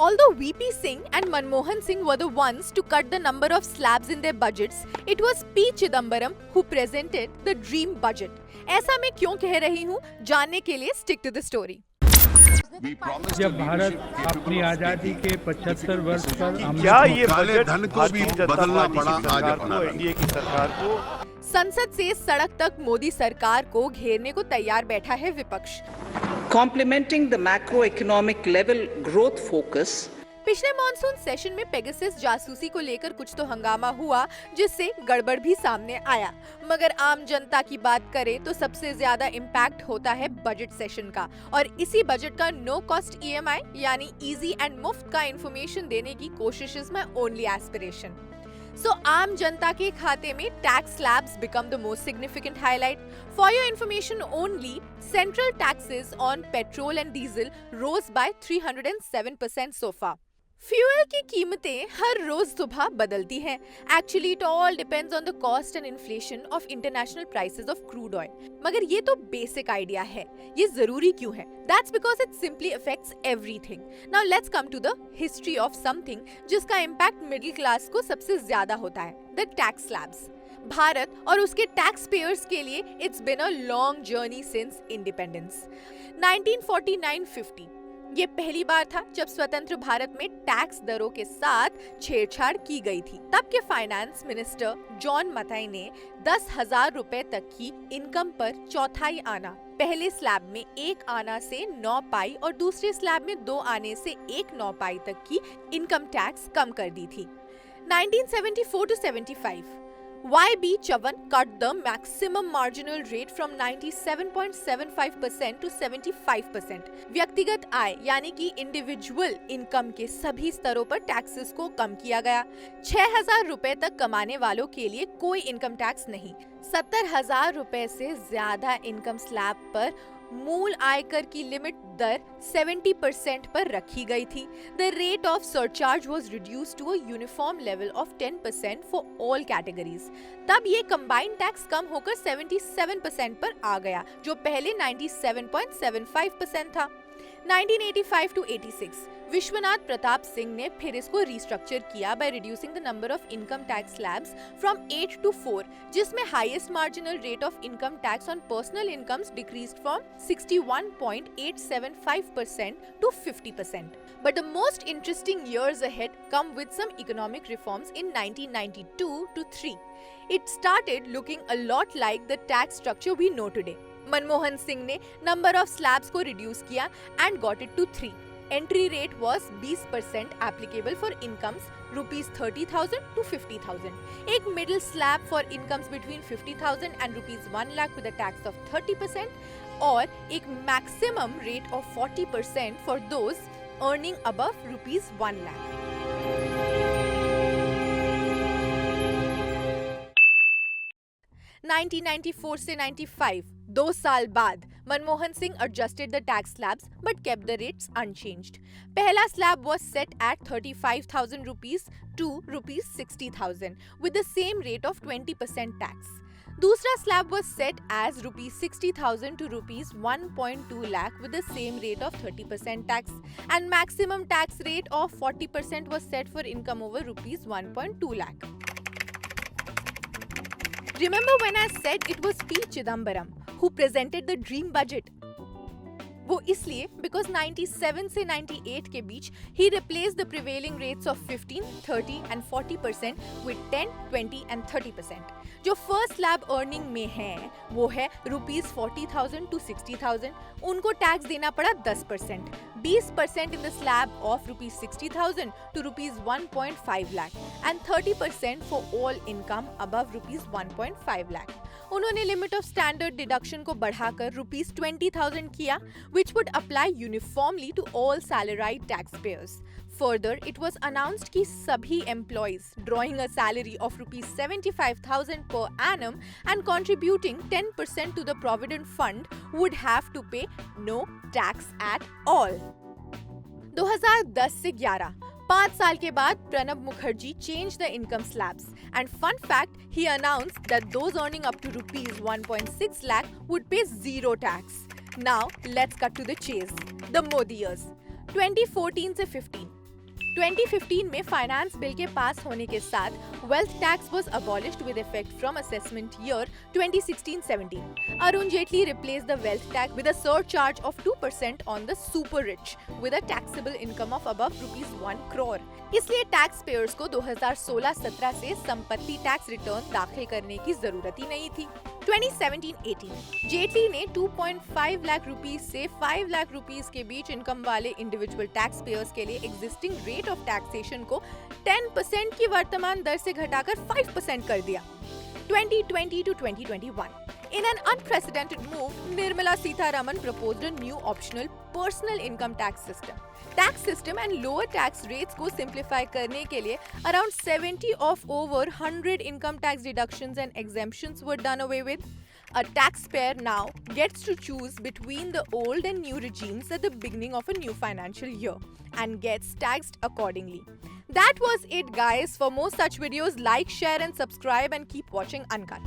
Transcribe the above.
Although VP Singh and Manmohan Singh were the ones to cut the number of slabs in their budgets, it was P. Chidambaram who presented the dream budget. ऐसा मैं क्यों कह रही हूँ, जानने के लिए stick to the story. जब भारत अपनी आजादी के 75 वर्ष पर क्या ये बजट धन को भी भारतीय जनता बदलना पार्टी पड़ा की आज सरकार अपना को, एनडीए की सरकार को? संसद से सड़क तक मोदी सरकार को घेरने को तैयार बैठा है विपक्ष। Complementing the macroeconomic level growth focus, पिछले मॉनसून सेशन में पेगासस जासूसी को लेकर कुछ तो हंगामा हुआ, जिससे गड़बड़ भी सामने आया। मगर आम जनता की बात करें तो सबसे ज्यादा इम्पैक्ट होता है बजट सेशन का, और इसी बजट का नो कॉस्ट EMI यानी इजी एंड मुफ्त का इंफॉर्मेशन देने की कोशिश is my only aspiration. So, आम जनता के खाते में tax slabs become the most significant highlight. For your information only, central taxes on petrol and diesel rose by 307% so far. Fuel की कीमतें हर रोज सुबह बदलती हैं. Actually, it all depends on the cost and inflation of international prices of crude oil. मगर ये तो basic idea है. ये जरूरी क्यों है? That's because it simply affects everything. Now let's come to the history of something जिसका impact middle class को सबसे ज्यादा होता है. The tax slabs. भारत और उसके टैक्स पेयर्स के लिए it's been a long journey since independence. 1949-50 ये पहली बार था जब स्वतंत्र भारत में टैक्स दरों के साथ छेड़छाड़ की गई थी। तब के फाइनेंस मिनिस्टर जॉन मथाई ने 10,000 रुपए तक की इनकम पर चौथाई आना, पहले स्लैब में 1 आना से 9 पाई और दूसरे स्लैब में 2 आने से 1 9 पाई तक की इनकम टैक्स कम कर दी थी। 1974-75 YB Chavan cut the maximum marginal rate from 97.75% to 75%। व्यक्तिगत आय यानी कि इंडिविजुअल इनकम के सभी स्तरों पर टैक्सेस को कम किया गया। 6,000 रुपए तक कमाने वालों के लिए कोई इनकम टैक्स नहीं। 70,000 रुपए से ज्यादा इनकम स्लैब पर मूल आयकर की लिमिट दर 70% पर रखी गई थी। The rate of surcharge was reduced to a uniform level of 10% for all categories। तब ये combined tax कम होकर 77% पर आ गया, जो पहले 97.75% था। 1985-86 विश्वनाथ प्रताप सिंह ने फिर इसको रिस्ट्रक्चर किया by reducing the number of income tax slabs from 8 to 4, जिसमें highest marginal rate of income tax on personal incomes decreased from 61.875% to 50%. But the most interesting years ahead come with some economic reforms in 1992-3. It started looking a lot like the tax structure we know today. Manmohan Singh ने number of slabs को reduce किया and got it to 3। Entry rate was 20% applicable for incomes ₹30,000 to 50,000। एक middle slab for incomes between 50,000 and ₹1 lakh with a tax of 30%, और एक maximum rate of 40% for those earning above ₹1 lakh. (1994 से 95) 2 साल बाद Manmohan Singh adjusted the tax slabs but kept the rates unchanged. पहला slab was set at 35,000 rupees to rupees 60,000 with the same rate of 20% tax. दूसरा slab was set as rupees 60,000 to rupees 1.2 lakh with the same rate of 30% tax, and maximum tax rate of 40% was set for income over rupees 1.2 lakh. Remember when I said it was P. Chidambaram who presented the dream budget? वो इसलिए because 97 से 98 के बीच he replaced the prevailing rates of 15, 30 and 40% with 10, 20 and 30%। जो first slab earning में है वो है ₹40,000 to 60,000। उनको टैक्स देना पड़ा 10%, 20% in the slab of ₹60,000 to ₹1.5 lakh and 30% for all income above ₹1.5 lakh। उन्होंने लिमिट ऑफ स्टैंडर्ड डिडक्शन को बढ़ाकर ₹20,000 किया, which would apply uniformly to all salaried taxpayers. Further, it was announced कि सभी employees drawing a salary of ₹75,000 per annum and contributing 10% to the provident fund would have to pay no tax at all. 2010 से 11 5 साल के बाद Pranab Mukherjee changed the income slabs, and fun fact, he announced that those earning up to ₹1.6 lakh would pay zero tax. Now let's cut to the chase. The Modi years 2014 से 15 2015 में finance bill के पास होने के साथ wealth tax was abolished with effect from assessment year 2016-17. Arun Jaitley replaced the wealth tax with a surcharge of 2% on the super rich with a taxable income of above rupees 1 crore. इसलिए tax payers को 2016-17 से संपत्ति tax return दाखिल करने की जरूरत ही नहीं थी. 2017-18 जेटली ने 2.5 लाख रुपीस से 5 लाख रुपीस के बीच इनकम वाले इंडिविजुअल टैक्स पेयर्स के लिए एग्जिस्टिंग रेट ऑफ टैक्सेशन को 10% की वर्तमान दर से घटाकर 5% कर दिया. 2020 to 2021. In an unprecedented move, Nirmala Sitharaman proposed a new optional personal income tax system. Tax system and lower tax rates को simplify करने के लिए around 70 of over 100 income tax deductions and exemptions were done away with. A taxpayer now gets to choose between the old and new regimes at the beginning of a new financial year and gets taxed accordingly. That was it, guys. For more such videos, like, share and subscribe and keep watching Uncut.